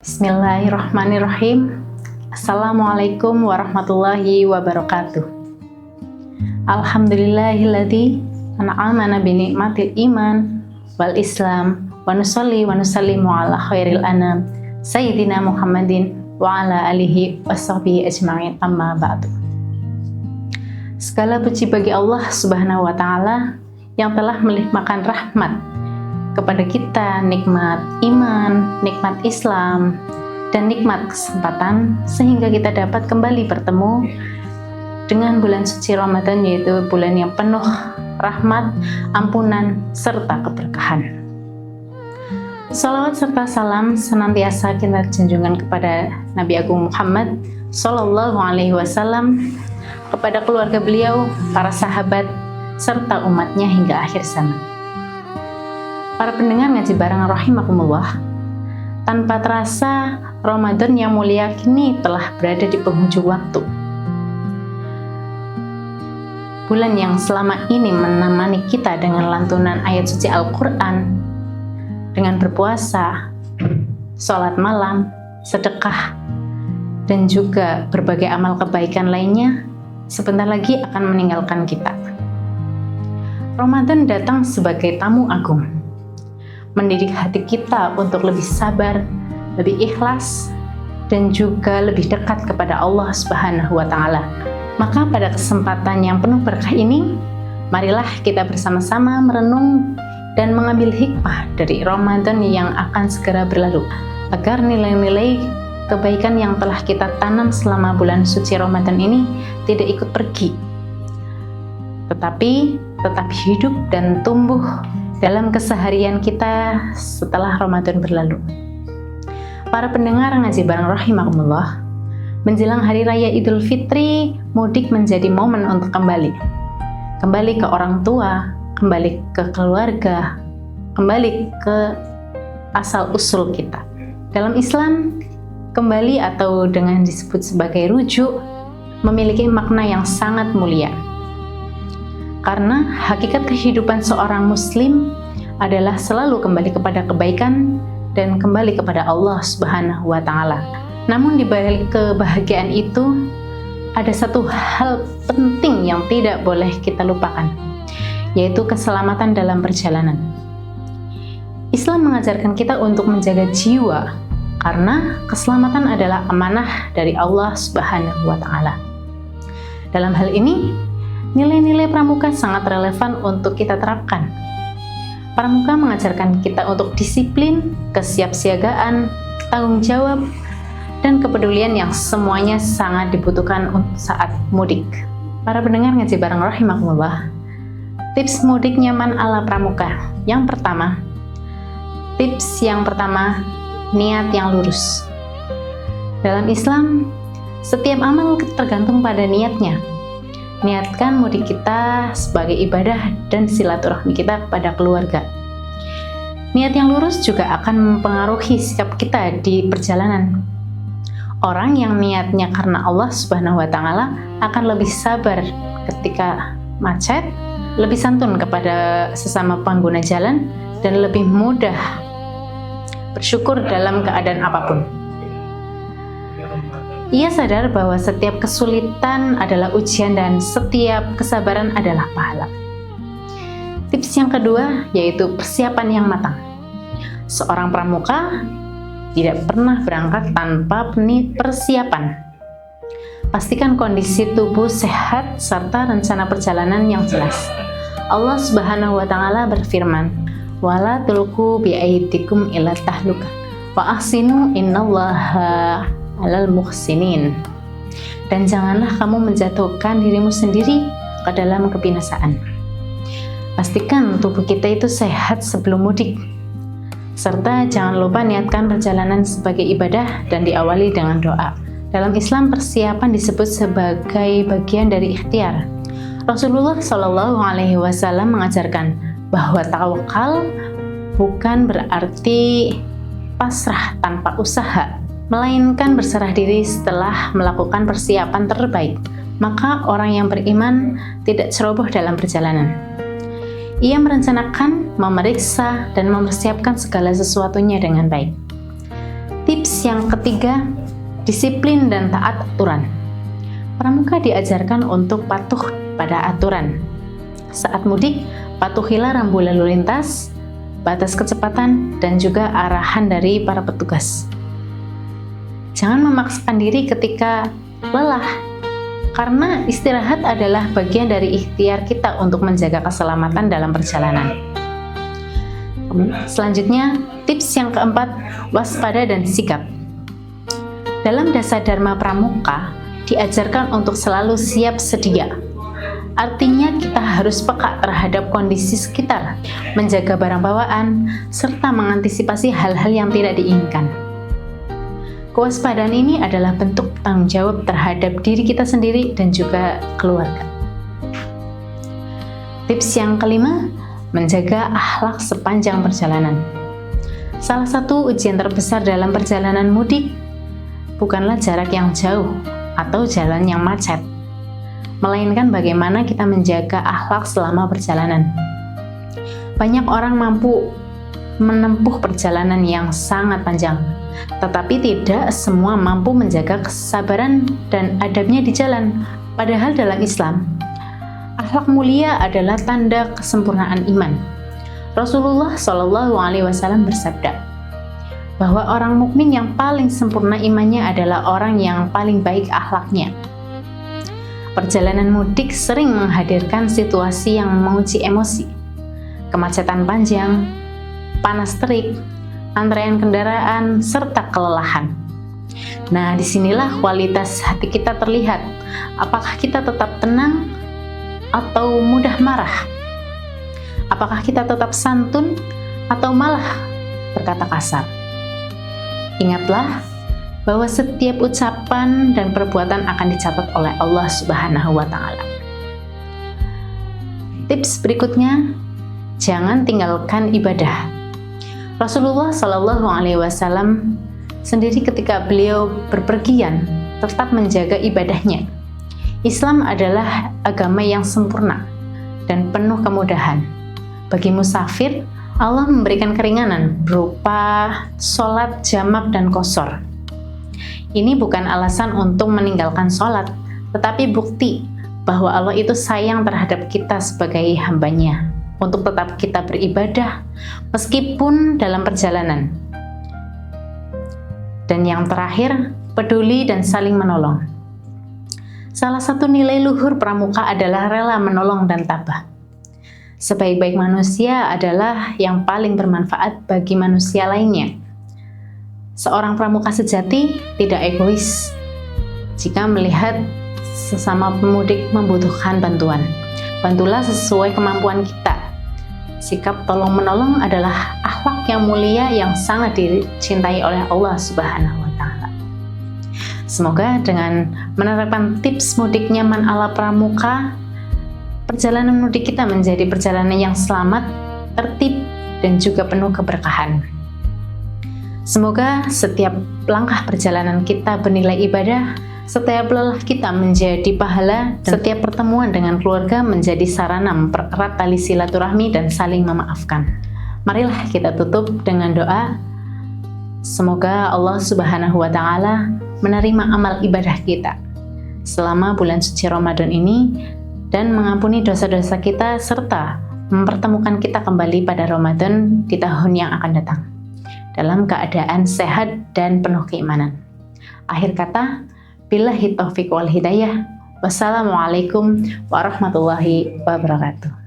Bismillahirrahmanirrahim. Assalamualaikum warahmatullahi wabarakatuh. Alhamdulillahilladzi an'amana bi ni'matil iman wal islam wa nusalli wa nusallimu ala khairil anam sayyidina Muhammadin wa ala alihi washabbihi ajma'in, amma ba'du. Segala puji bagi Allah Subhanahu wa taala yang telah melimpahkan rahmat kepada kita, nikmat iman, nikmat Islam, dan nikmat kesempatan sehingga kita dapat kembali bertemu dengan bulan suci Ramadan, yaitu bulan yang penuh rahmat, ampunan, serta keberkahan. Salawat serta salam senantiasa kita junjungan kepada Nabi Agung Muhammad Sallallahu Alaihi Wasallam, kepada keluarga beliau, para sahabat, serta umatnya hingga akhir zaman. Para pendengar ngaji bareng rahimakumullah, tanpa terasa Ramadan yang mulia kini telah berada di penghujung waktu. Bulan yang selama ini menemani kita dengan lantunan ayat suci Al-Quran, dengan berpuasa, sholat malam, sedekah, dan juga berbagai amal kebaikan lainnya, sebentar lagi akan meninggalkan kita. Ramadan datang sebagai tamu agung, mendidik hati kita untuk lebih sabar, lebih ikhlas, dan juga lebih dekat kepada Allah Subhanahu wa taala. Maka pada kesempatan yang penuh berkah ini, marilah kita bersama-sama merenung dan mengambil hikmah dari Ramadan yang akan segera berlalu, agar nilai-nilai kebaikan yang telah kita tanam selama bulan suci Ramadan ini tidak ikut pergi, tetapi tetap hidup dan tumbuh dalam keseharian kita setelah Ramadan berlalu. Para pendengar ngaji bareng rahimakumullah, menjelang hari raya Idul Fitri, mudik menjadi momen untuk kembali ke orang tua, kembali ke keluarga, kembali ke asal usul kita. Dalam Islam, kembali atau dengan disebut sebagai rujuk memiliki makna yang sangat mulia. Karena hakikat kehidupan seorang muslim adalah selalu kembali kepada kebaikan dan kembali kepada Allah Subhanahu wa taala. Namun di balik kebahagiaan itu ada satu hal penting yang tidak boleh kita lupakan, yaitu keselamatan dalam perjalanan. Islam mengajarkan kita untuk menjaga jiwa karena keselamatan adalah amanah dari Allah Subhanahu wa taala. Dalam hal ini, nilai-nilai pramuka sangat relevan untuk kita terapkan. Pramuka mengajarkan kita untuk disiplin, kesiapsiagaan, tanggung jawab, dan kepedulian yang semuanya sangat dibutuhkan saat mudik. Para pendengar ngaji bareng rahimakumullah, tips mudik nyaman ala pramuka. Tips yang pertama, niat yang lurus. Dalam Islam, setiap amal tergantung pada niatnya. Niatkan mudik kita sebagai ibadah dan silaturahmi kita kepada keluarga. Niat yang lurus juga akan mempengaruhi sikap kita di perjalanan. Orang yang niatnya karena Allah Subhanahu wa taala akan lebih sabar ketika macet, lebih santun kepada sesama pengguna jalan, dan lebih mudah bersyukur dalam keadaan apapun. Ia sadar bahwa setiap kesulitan adalah ujian dan setiap kesabaran adalah pahala. Tips yang kedua yaitu persiapan yang matang. Seorang pramuka tidak pernah berangkat tanpa persiapan. Pastikan kondisi tubuh sehat serta rencana perjalanan yang jelas. Allah Subhanahu wa taala berfirman, "Wala tulqu bi'aidikum ila tahlukah wa ahsinu innallaha alal muhsinin." Dan janganlah kamu menjatuhkan dirimu sendiri ke dalam kebinasaan. Pastikan tubuh kita itu sehat sebelum mudik, serta jangan lupa niatkan perjalanan sebagai ibadah dan diawali dengan doa. Dalam Islam, persiapan disebut sebagai bagian dari ikhtiar. Rasulullah Shallallahu Alaihi Wasallam mengajarkan bahwa tawakal bukan berarti pasrah tanpa usaha, melainkan berserah diri setelah melakukan persiapan terbaik. Maka orang yang beriman tidak ceroboh dalam perjalanan. Ia merencanakan, memeriksa, dan mempersiapkan segala sesuatunya dengan baik. Tips Tips yang ketiga, disiplin dan taat aturan. Pramuka diajarkan untuk patuh pada aturan. Saat mudik, patuhilah rambu lalu lintas, batas kecepatan, dan juga arahan dari para petugas. Jangan memaksakan diri ketika lelah, karena istirahat adalah bagian dari ikhtiar kita untuk menjaga keselamatan dalam perjalanan. Selanjutnya, tips yang keempat, waspada dan sigap. Dalam dasar Dharma Pramuka, diajarkan untuk selalu siap sedia. Artinya kita harus peka terhadap kondisi sekitar, menjaga barang bawaan, serta mengantisipasi hal-hal yang tidak diinginkan. Kewaspadaan ini adalah bentuk tanggung jawab terhadap diri kita sendiri dan juga keluarga. Tips yang kelima, menjaga akhlak sepanjang perjalanan. Salah satu ujian terbesar dalam perjalanan mudik bukanlah jarak yang jauh atau jalan yang macet, melainkan bagaimana kita menjaga akhlak selama perjalanan. Banyak orang mampu menempuh perjalanan yang sangat panjang, tetapi tidak semua mampu menjaga kesabaran dan adabnya di jalan. Padahal dalam Islam, akhlak mulia adalah tanda kesempurnaan iman. Rasulullah Shallallahu Alaihi Wasallam bersabda bahwa orang mukmin yang paling sempurna imannya adalah orang yang paling baik akhlaknya. Perjalanan mudik sering menghadirkan situasi yang menguji emosi, kemacetan panjang, panas terik, antrean kendaraan, serta kelelahan. Nah, disinilah kualitas hati kita terlihat. Apakah kita tetap tenang atau mudah marah? Apakah kita tetap santun atau malah berkata kasar? Ingatlah bahwa setiap ucapan dan perbuatan akan dicatat oleh Allah Subhanahu wa Ta'ala. Tips berikutnya, jangan tinggalkan ibadah. Rasulullah Shallallahu Alaihi Wasallam sendiri ketika beliau berpergian tetap menjaga ibadahnya. Islam adalah agama yang sempurna dan penuh kemudahan. Bagi musafir, Allah memberikan keringanan berupa sholat jamak dan qashar. Ini bukan alasan untuk meninggalkan sholat, tetapi bukti bahwa Allah itu sayang terhadap kita sebagai hambanya, untuk tetap kita beribadah meskipun dalam perjalanan. Dan yang terakhir, peduli dan saling menolong. Salah satu nilai luhur pramuka adalah rela menolong dan tabah. Sebaik-baik manusia adalah yang paling bermanfaat bagi manusia lainnya. Seorang pramuka sejati tidak egois jika melihat sesama pemudik membutuhkan bantuan. Bantulah sesuai kemampuan kita. Sikap tolong-menolong adalah akhlak yang mulia yang sangat dicintai oleh Allah Subhanahu wa Ta'ala. Semoga dengan menerapkan tips mudik nyaman ala pramuka, perjalanan mudik kita menjadi perjalanan yang selamat, tertib, dan juga penuh keberkahan. Semoga setiap langkah perjalanan kita bernilai ibadah, setiap lelah kita menjadi pahala, dan setiap pertemuan dengan keluarga menjadi sarana mempererat tali silaturahmi dan saling memaafkan. Marilah kita tutup dengan doa. Semoga Allah Subhanahu wa Ta'ala menerima amal ibadah kita selama bulan suci Ramadan ini dan mengampuni dosa-dosa kita serta mempertemukan kita kembali pada Ramadan di tahun yang akan datang dalam keadaan sehat dan penuh keimanan. Akhir kata, billahi taufiq wal hidayah. Wassalamualaikum warahmatullahi wabarakatuh.